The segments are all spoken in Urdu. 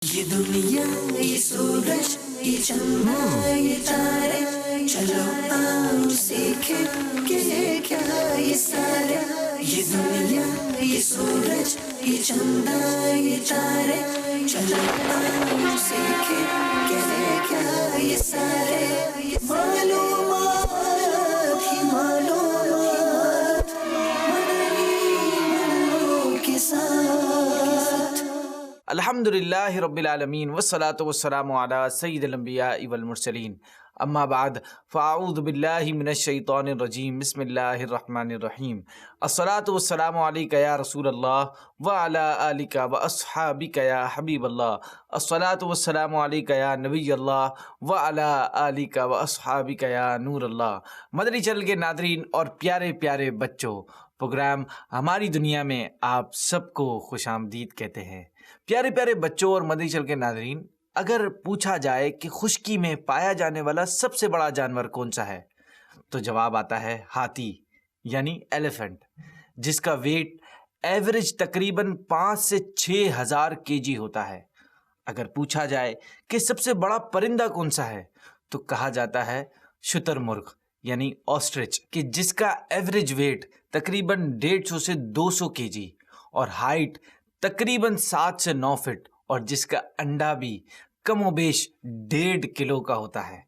یہ دنیا یہ سورج یہ چندہ یہ تارے، چلو آؤ سیکھیں کہ ہے کیا یہ سارے۔ یہ دنیا یہ سورج یہ چندہ یہ تارے، چلو آؤ سیکھیں کہ ہے کیا یہ سارے۔ معلومات ہی معلومات، مدنی منوں کے ساتھ۔ الحمدللہ رب العالمین والصلاة والسلام علی سید الانبیاء والمرسلین، اما بعد فاعوذ باللہ من الشیطان الرجیم، بسم اللہ الرحمن الرحیم۔ الصلاة والسلام علیک یا رسول اللہ وعلی آلک واصحابک یا حبیب اللہ۔ الصلاة والسلام علیک یا نبی اللہ وعلی آلک واصحابک یا نور اللہ۔ مدنی چینل کے ناظرین اور پیارے پیارے بچوں، پروگرام ہماری دنیا میں آپ سب کو خوش آمدید کہتے ہیں۔ پیارے پیارے بچوں اور مدنی چینل کے ناظرین، اگر پوچھا جائے کہ خشکی میں پایا جانے والا سب سے بڑا جانور کون سا ہے، تو جواب آتا ہے ہاتھی یعنی ایلیفنٹ، جس کا ویٹ ایوریج تقریباً 5 سے 6 ہزار kg ہوتا ہے۔ اگر پوچھا جائے کہ سب سے بڑا پرندہ کون سا ہے، تو کہا جاتا ہے شتر مرغ یعنی آسٹرچ، کہ جس کا ایوریج ویٹ تقریباً 150 سے 200 kg اور ہائٹ تقریباً 7 سے 9 فٹ، اور جس کا انڈا بھی کم و بیش 1.5 کلو کا ہوتا ہے۔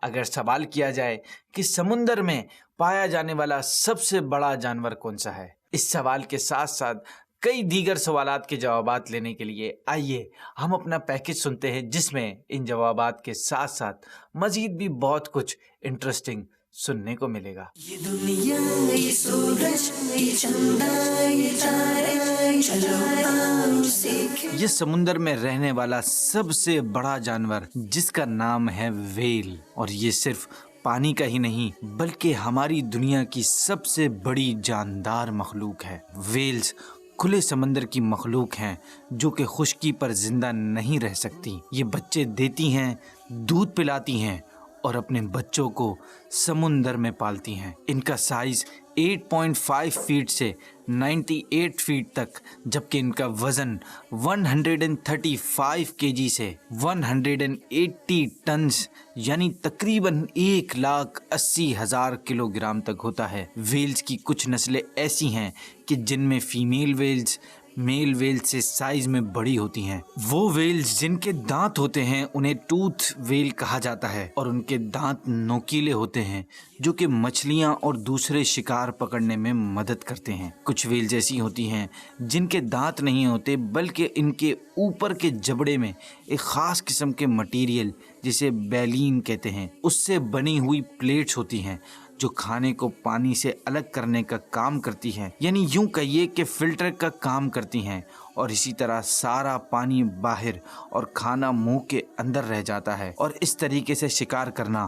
اگر سوال کیا جائے کہ سمندر میں پایا جانے والا سب سے بڑا جانور کون سا ہے، اس سوال کے ساتھ ساتھ کئی دیگر سوالات کے جوابات لینے کے لیے آئیے ہم اپنا پیکج سنتے ہیں، جس میں ان جوابات کے ساتھ ساتھ مزید بھی بہت کچھ انٹرسٹنگ سننے کو ملے گا۔ یہ دنیا یہ سورج یہ چندہ یہ تارے، چلو آؤ سیکھیں۔ یہ سمندر میں رہنے والا سب سے بڑا جانور جس کا نام ہے ویل، اور یہ صرف پانی کا ہی نہیں بلکہ ہماری دنیا کی سب سے بڑی جاندار مخلوق ہے۔ ویلز کھلے سمندر کی مخلوق ہیں جو کہ خشکی پر زندہ نہیں رہ سکتی۔ یہ بچے دیتی ہیں، دودھ پلاتی ہیں اور اپنے بچوں کو سمندر میں پالتی ہیں۔ ان کا سائز 8.5 فیٹ سے 98 فیٹ تک، جبکہ ان کا وزن 135 kg سے 180 ٹنز یعنی تقریباً 1,80,000 کلو گرام تک ہوتا ہے۔ ویلز کی کچھ نسلیں ایسی ہیں کہ جن میں فیمیل ویلز میل ویل سے سائز میں بڑی ہوتی ہیں۔ وہ ویلز جن کے دانت ہوتے ہیں انہیں ٹوتھ ویل کہا جاتا ہے، اور ان کے دانت نوکیلے ہوتے ہیں جو کہ مچھلیاں اور دوسرے شکار پکڑنے میں مدد کرتے ہیں۔ کچھ ویلز ایسی ہوتی ہیں جن کے دانت نہیں ہوتے بلکہ ان کے اوپر کے جبڑے میں ایک خاص قسم کے مٹیریل جسے بیلین کہتے ہیں، اس سے بنی ہوئی پلیٹس ہوتی ہیں جو کھانے کو پانی سے الگ کرنے کا کام کرتی ہیں، یعنی یوں کہیے کہ فلٹر کا کام کرتی ہیں، اور اسی طرح سارا پانی باہر اور کھانا منہ کے اندر رہ جاتا ہے، اور اس طریقے سے شکار کرنا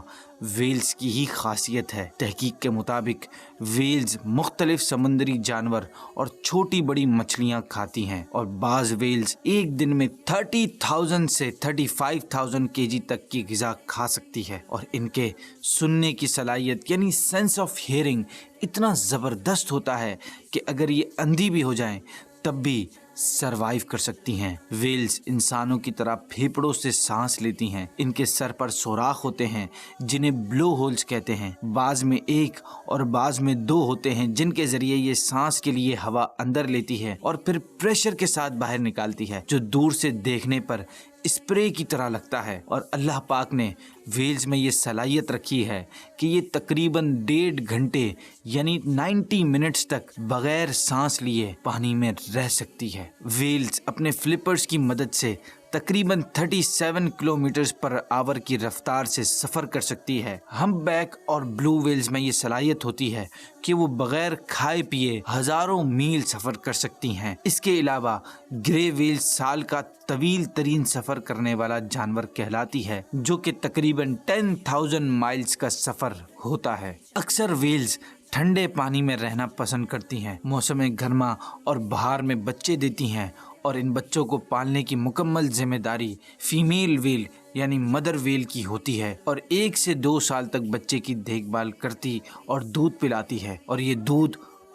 ویلز کی ہی خاصیت ہے۔ تحقیق کے مطابق ویلز مختلف سمندری جانور اور چھوٹی بڑی مچھلیاں کھاتی ہیں، اور بعض ویلز ایک دن میں 30,000 سے 35,000 kg تک کی غذا کھا سکتی ہے، اور ان کے سننے کی صلاحیت یعنی سینس آف ہیئرنگ اتنا زبردست ہوتا ہے کہ اگر یہ اندھی بھی ہو جائیں تب بھی سروائیو کر سکتی ہیں۔ ویلز انسانوں کی طرح پھیپڑوں سے سانس لیتی ہیں۔ ان کے سر پر سوراخ ہوتے ہیں جنہیں بلو ہولز کہتے ہیں، بعض میں 1 اور بعض میں 2 ہوتے ہیں، جن کے ذریعے یہ سانس کے لیے ہوا اندر لیتی ہے اور پھر پریشر کے ساتھ باہر نکالتی ہے، جو دور سے دیکھنے پر اسپرے کی طرح لگتا ہے۔ اور اللہ پاک نے ویلز میں یہ صلاحیت رکھی ہے کہ یہ تقریباً 1.5 گھنٹے یعنی 90 منٹس تک بغیر سانس لیے پانی میں رہ سکتی ہے۔ ویلز اپنے فلپرز کی مدد سے تقریباً 37 کلومیٹرز پر آور کی رفتار سے سفر کر سکتی ہے۔ ہمپ بیک اور بلو ویلز میں یہ صلاحیت ہوتی ہے کہ وہ بغیر کھائے پیے ہزاروں میل سفر کر سکتی ہیں۔ اس کے علاوہ گرے ویلز سال کا طویل ترین سفر کرنے والا جانور کہلاتی ہے، جو کہ تقریباً 10,000 مائلز کا سفر ہوتا ہے۔ اکثر ویلز ٹھنڈے پانی میں رہنا پسند کرتی ہیں، موسم گرما اور بہار میں بچے دیتی ہیں، اور ان بچوں کو پالنے کی مکمل ذمہ داری فیمیل ویل یعنی مدر ویل کی ہوتی ہے، اور 1 سے 2 سال تک بچے کی دیکھ بھال کرتی اور دودھ پلاتی ہے، اور یہ دودھ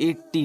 80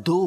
2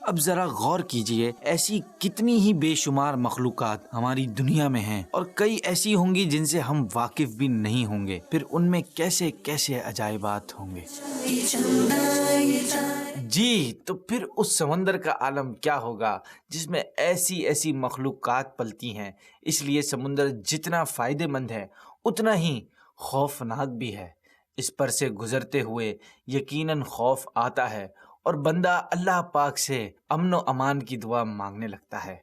اب ذرا غور کیجئے، ایسی کتنی ہی بے شمار مخلوقات ہماری دنیا میں ہیں، اور کئی ایسی ہوں گی جن سے ہم واقف بھی نہیں ہوں گے، پھر ان میں کیسے کیسے عجائبات ہوں گے۔ جی، تو پھر اس سمندر کا عالم کیا ہوگا جس میں ایسی ایسی مخلوقات پلتی ہیں۔ اس لیے سمندر جتنا فائدہ مند ہے اتنا ہی خوفناک بھی ہے۔ اس پر سے گزرتے ہوئے یقیناً خوف آتا ہے، اور بندہ اللہ پاک سے امن و امان کی دعا مانگنے لگتا ہے،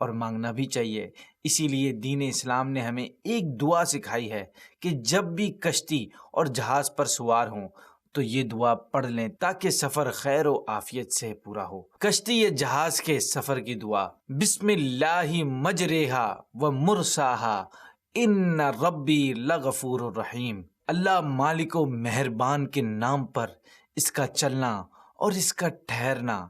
اور مانگنا بھی چاہیے۔ اسی لیے دین اسلام نے ہمیں ایک دعا سکھائی ہے کہ جب بھی کشتی اور جہاز پر سوار ہوں تو یہ دعا پڑھ لیں تاکہ سفر خیر و عافیت سے پورا ہو۔ کشتی یا جہاز کے سفر کی دعا: بسم اللہ مجریہا و مرساہا ان ربی لغفور الرحیم۔ اللہ مالک و مہربان کے نام پر اس کا چلنا اور اس کا ٹھہرنا،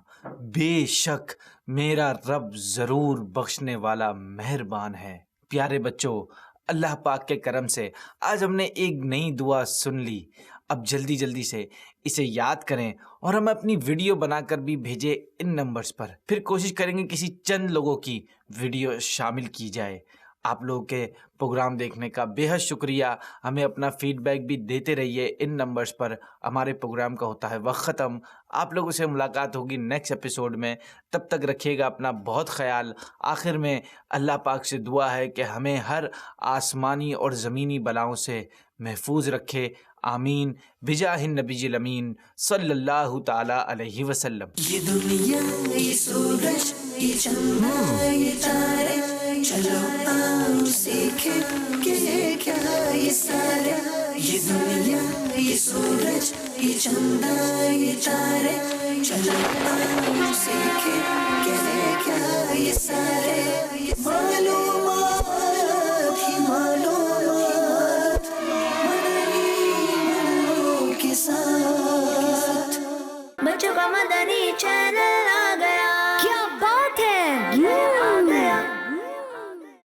بے شک میرا رب ضرور بخشنے والا مہربان ہے۔ پیارے بچوں، اللہ پاک کے کرم سے آج ہم نے ایک نئی دعا سن لی۔ اب جلدی جلدی سے اسے یاد کریں اور ہمیں اپنی ویڈیو بنا کر بھی بھیجیں ان نمبرز پر۔ پھر کوشش کریں گے کسی چند لوگوں کی ویڈیو شامل کی جائے۔ آپ لوگوں کے پروگرام دیکھنے کا بے حد شکریہ۔ ہمیں اپنا فیڈ بیک بھی دیتے رہیے ان نمبرز پر۔ ہمارے پروگرام کا ہوتا ہے وقت ختم۔ آپ لوگوں سے ملاقات ہوگی نیکسٹ ایپیسوڈ میں۔ تب تک رکھیے گا اپنا بہت خیال۔ آخر میں اللہ پاک سے دعا ہے کہ ہمیں ہر آسمانی اور زمینی بلاؤں سے محفوظ رکھے، آمین، بجاہ النبی الامین صلی اللہ تعالی علیہ وسلم۔ یہ دنیا، یہ سورج، یہ چندہ، یہ تارے، چلو آؤ سیکھیں کہ یہ کیا یہ سارے۔ یہ دنیا، یہ سورج، یہ چندہ، یہ تارے، چلو آؤ سیکھیں کہ یہ کیا یہ سارے۔ معلوم